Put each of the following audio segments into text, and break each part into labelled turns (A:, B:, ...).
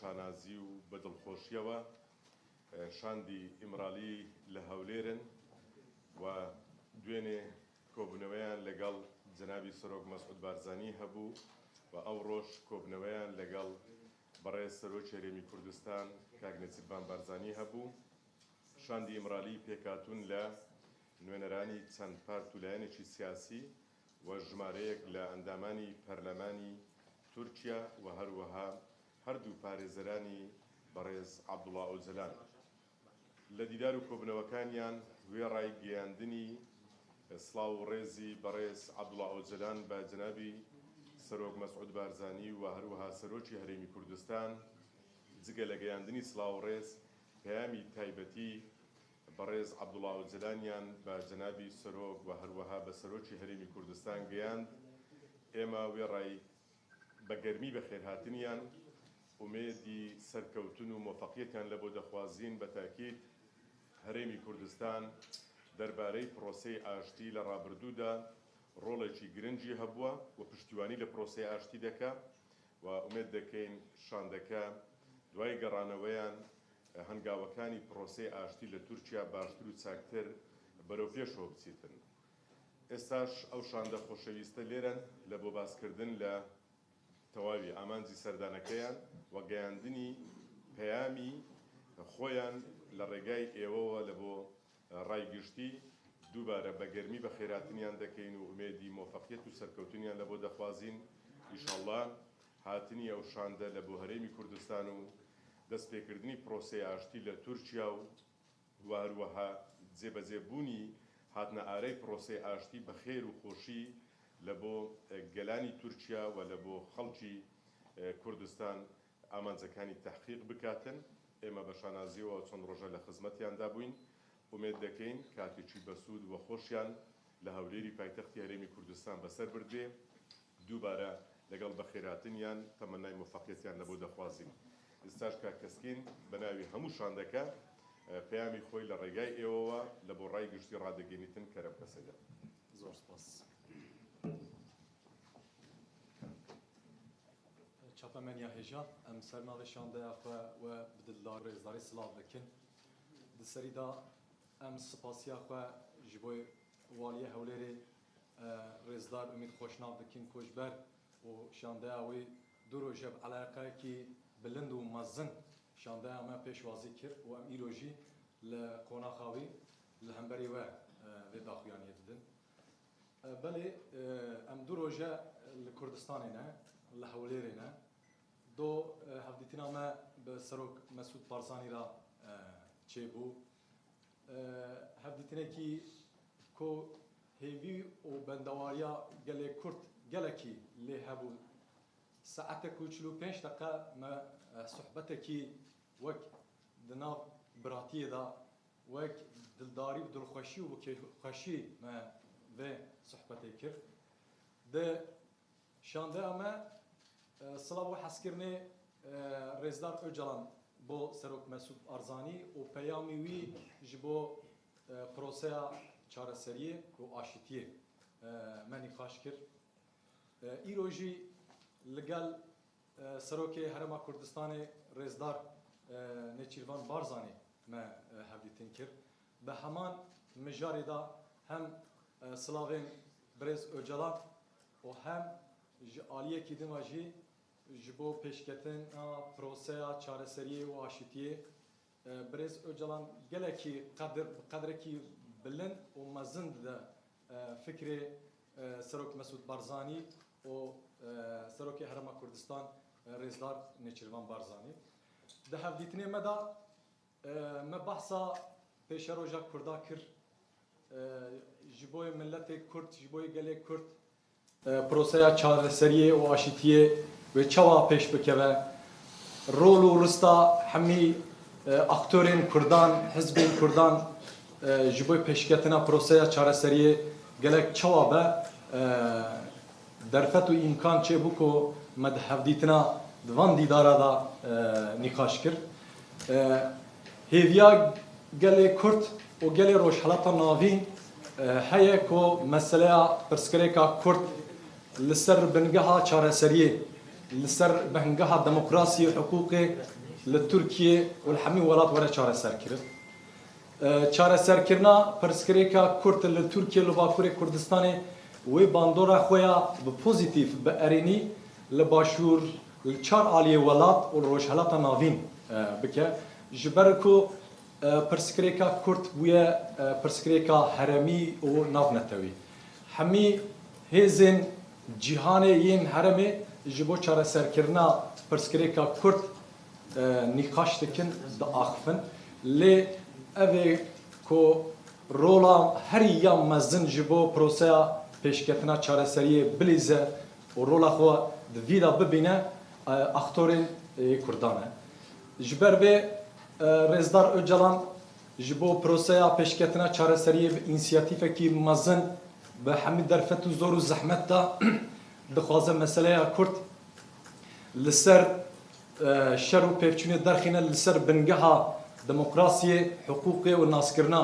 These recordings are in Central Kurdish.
A: شانازی و بەدڵخۆشیەوە شاندی ئیمرالی لە هەولێرن و دوێنێ کۆبوونەوەیان لەگەڵ جەنابی سەرۆک مەسعود بارزانی هەبوو و ئەو ڕۆژ کۆبوونەوەیان لەگەڵ بەڕێز سەرۆکی هەرێمی کوردستان کاک نەچیروان بارزانی هەبوو. شاندی ئیمرالی پێکاتون لە نوێنەرانی چەند پارت و لایەنێکی سیاسی و ژمارەیەک لە ئەندامانی پەرلەمانی تورکیا و هەروەها هەردوو پارێزەرانی بەڕێز عەبدوڵڵا ئۆجەلان. لە دیدار و کۆبوونەوەکانیان وێ ڕایگەیاندنی سڵاو و ڕێزی بەڕێز عەبدوڵڵا ئۆجەلان بە جەنابی سەرۆک مەسعود بارزانی و هەروەها سەرۆکی هەرێمی کوردستان جگە لە گەیاندنی سڵاو و ڕێز پەیامی تایبەتی بەڕێز عەبدوڵڵا ئۆجەلانیان بە جەنابی سەرۆک و هەروەها بە سەرۆکی هەرێمی کوردستان گەیاند. ئێمە وێ ڕای بە گەرمی بەخێرهاتنیان ئومێدی سەرکەوتن و مۆفەقیەتیان لە بۆ دەخوازین. بە تاکید هەرێمی کوردستان دەربارەی پرۆسەی ئاشتی لە ڕابردوودا ڕۆڵێکی گرنگی هەبووە و پشتیوانی لە پرۆسەی ئاشتی دەکا و ئومێد دەکەین شاندەکە دوای گەڕانەوەیان هەنگاوەکانی پرۆسەی ئاشتی لە تورکیا باشتر و چاکتر بەرەو پێشەوە بچیتن. ئێستاش ئەو شاندە خۆشەویستە لێرەن لە بۆ باسکردن لە تەواوی ئامانجی سەردانەکەیان و گەیاندنی پەیامی خۆیان لە ڕێگای ئێوەوە لە بۆ ڕایگشتی دووبارە بە گەرمی بە خێراتنیان دەکەین و ئومێدی مۆفەقیەت و سەرکەوتنیان لە بۆ دەخوازین. ئینشاءڵڵا هاتنی ئەو شاندە لە بۆ هەرێمی کوردستان و دەستپێکردنی پرۆسەی ئاشتی لە تورکیا و هەروەها جێبەجێبوونی هاتنە ئارەی پرۆسەی ئاشتی بە خێر و خۆشی لە بۆ گەلانی تورکیا و لە بۆ خەڵکی کوردستان ئامانجەکانی تەحقیق بکاتن. ئێمە بە شانازیەوە چەند ڕۆژە لە خزمەتیاندا بووین. ئومێد دەکەین کاتێکی بەسوود و خۆشیان لە هەولێری پایتەختی هەرێمی کوردستان بەسەر بردێ. دووبارە لەگەڵ بەخێراتنیان تەمەنای موفەقیەتیان لە بۆ دەخوازین. ئێستاش کاک کەسکین بە ناوی هەموو شاندەکە پەیامی خۆی لە ڕێگای ئێوەوە لە بۆ ڕایگشتی ڕادەگەینیتن کەرەم کەسەدە.
B: زۆر سپاس. چاپەمەنیا هێژا ئەم سەرماڵی شاندەیە خۆ و بدڵدار ڕێزداری سڵاو دەکەن. دسەریدا ئەم سپاسیا خۆ ji بۆ والیە هەولێرێ ڕێزدار ئومید خۆشناو دەکەن کۆژبەر و شاندەیە وی دوو ڕۆژە عەلاقەیەکی بلند و مەزن شاندەیە ئەمە پێشوازی کرد و ئەم ئیرۆژی لە قۆناغاوی لە هەمبەری وە لێ داخویانیە ددن. بەڵێ ئەم دوو ڕۆژە لە کوردستانێنە لە هەولێرێنە دۆ هەفدیتنامە بە سەرۆک مەسعود بارزانی را چێبوو. هەفدیتنێکی کۆ هێوی و بەندەواریە گەلێ کورد گەلێکی لێ هەبوو. سەعەتێک و 45 دقیقە مە سوحبەتێکی وەک دناو براتیەدا وەک دڵداری و دڵخۆشی و خۆشی مە vê sohbetê kir. Di şandeya me sılav û hezkirinê Rêzdar Öcalan bo Serok Mesûd Barzanî û peyamê wî ji bo proseya çareseriyê û aşîtiyê me nîqaş kir. Îro jî li gel Serokê Herêma Kurdistanê Rêzdar Nêçîrvan Barzanî me hevdîtin kir. Bi heman mijarê da hem Slavên Birêz Öcalan û hem ji aliyekî din ve jî ji bo pêşketina proseya çareseriyê û aşîtiyê Birêz Öcalan gelekî qedrekî bilind û mezin dide fikrê Serok Mesûd Barzanî û Serokê Herêma Kurdistan Rêzdar Nêçîrvan Barzanî. Di hevdîtinê me da me behsa pêşeroja Kurda kir. Ji bo milletê Kurd, ji bo gelê Kurd proseya çareseriyê û aşîtiyê ve çawa pêş bikeve. Rol û rista hemî aktörên Kurdan, hizbên Kurdan ji bo pêşketina proseya çareseriyê gelek çawa be derfet û îmkan çêbû ku me di hevdîtina di van dîdara da nîqaş kir. Hêviya gelê Kurd û gelê Rojhilata Navîn heye ku meseleya pirsgirêka Kurd li ser bingeha çareseriyê لسر بهنجها ديمقراطية وحقوقي لتركيا والحمي ولات ولا شارع سركر شارع سركرنا برسكريكا كرت لتركيا لباكوري كردستاني وباندورا خويا ببوزيتيف بأريني لباشور الشار عالية ولات والروشهلات نافين بكا جبركو برسكريكا كرت ويا برسكريكا هرمي ونافنتوي حمي هزن جهاني ين هرمي جبو چاره سرکرنا پرسکریکا کرد نقاش دکن دا آخفن لی اوه کو رولا هر یا مزن جبو پروسیا پیشکتنا چاره سریه بلیزه و رولا خو دویدا ببینه اختورین کردانه جبر به رزدار öcalan جبو پروسیا پیشکتنا چاره سریه انسیاتیفه کی مزن به حمید درفت و زور و زحمت دا دخوازم مسئله کرد لسر شر و پیفچونی درخینه لسر بنگها دموکراسی حقوقی و ناسکرنا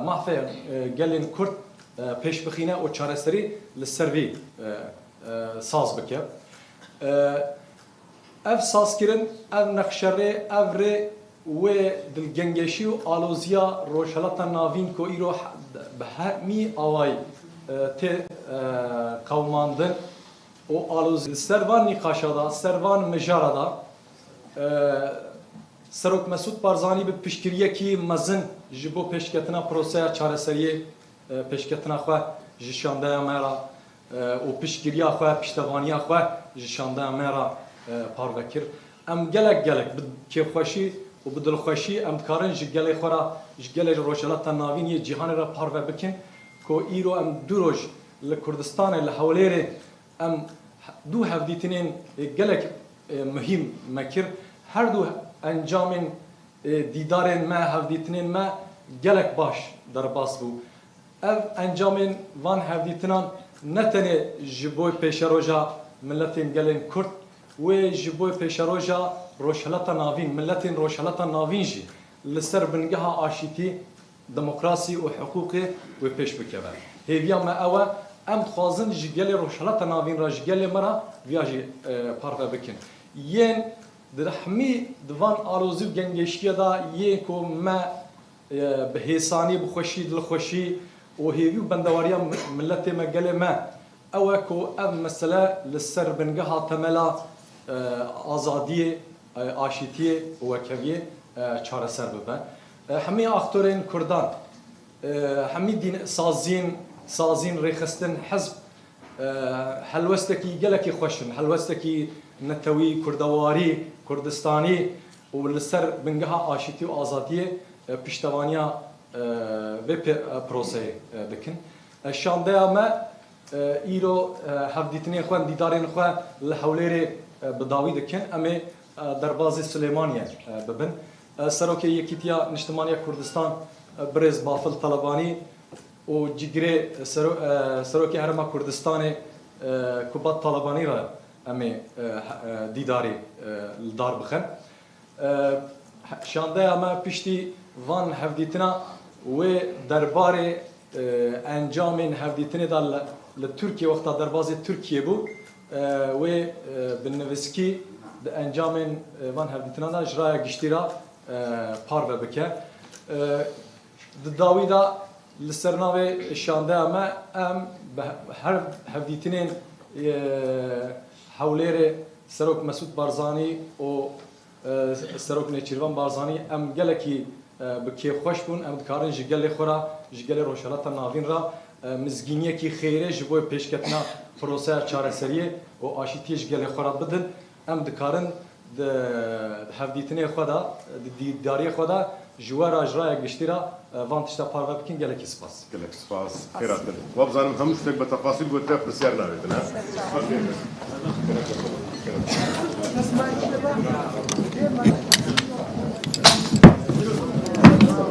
B: محفه گلین کرد پیش بخینه و چارستری لسر وی ساز بکه اف ساز کرن اف نقشره اف ری و دلگنگشی و آلوزیا روشالتا ناوین که ایرو به همی آوای تی قوماندن o aluz servan nikaşada, servan mejarada Serok Mesut Barzani bir pişkiriye ki mazın jibo peşketina prosaya çareseriye peşketina xwe jişandaya mera o pişkiriya xwe piştevaniya xwe jişandaya mera parvekir em gelek kêfxweşî û bi dilxweşî em dikarin ji gelê xwe ra ji gelê rojhilata navîniyê cîhanê ra parve bikin ku îro em du roj li Kurdistanê li Hewlêrê em دو هفدیتنین گلک مهم مکر هر دو انجامن دیدارن ما هفدیتنین ما گلک باش در باس بو اف انجامن وان هفدیتنان نتنه جبوی پیشروجا ملتین گلن کرد و جبوی پیشروجا روشهلتا ناوین ملتین روشهلتا ناوین جی لسر بنگها آشیتی دموکراسی و حقوقی و پیش بکبر هیویا ما اوه ام خوازن جگل روشالات ناوین را جگل مرا ویاجی پارو بکن ین درحمی دوان آروزی و گنگشتی دا یه کو ما بهیسانی بخوشی دلخوشی و هیوی بندواریا ملت ما گل ما او کو ام مسئله لسر بنگها تملا آزادی آشیتی و کویه چاره سر ببن همی اختورین کردان همی دین سازین ریخستن حزب حلوستکی گلکی خوشن حلوستکی نتوی کردواری کردستانی و لسر بنگها آشتی و آزادی پشتوانیا و پروسه بکن شانده ما ایرو هفدیتنی خوان دیدارین خواه لحولیر بداوی دکن اما دربازی سلیمانیه ببن سروکی یکیتیا نشتمانیا کردستان برز بافل طلبانی و جگره سروکی هرما کردستان کبات طالبانی را امی دیداری دار بخن شانده اما پشتی وان هفدیتنا و دربار انجام هفدیتنی دال لترکیه وقتا دربازی ترکیه بو و بالنوسکی انجام وان هفدیتنا دا اجرای گشتیرا پار بکه داوی دا لسرناوی شانده اما ام هر هفدیتنین حولیر سروک مسعود بارزانی و سروک نیچیروان بارزانی ام گلکی بکی خوش بون ام دکارن جگل خورا جگل روشالات ناوین را مزگینیه کی خیره جبوی پیشکتنا پروسه چاره سریه و آشیتی جگل خورا بدن ام دکارن هفدیتنی خدا دیداری خدا جوار اجرای گشتیرا وان تشتا پارو بکن گلکی سپاس
A: گلک سپاس خیرات دل وابزانم همش تک بتفاصیل گوته پرسیار نویدن ها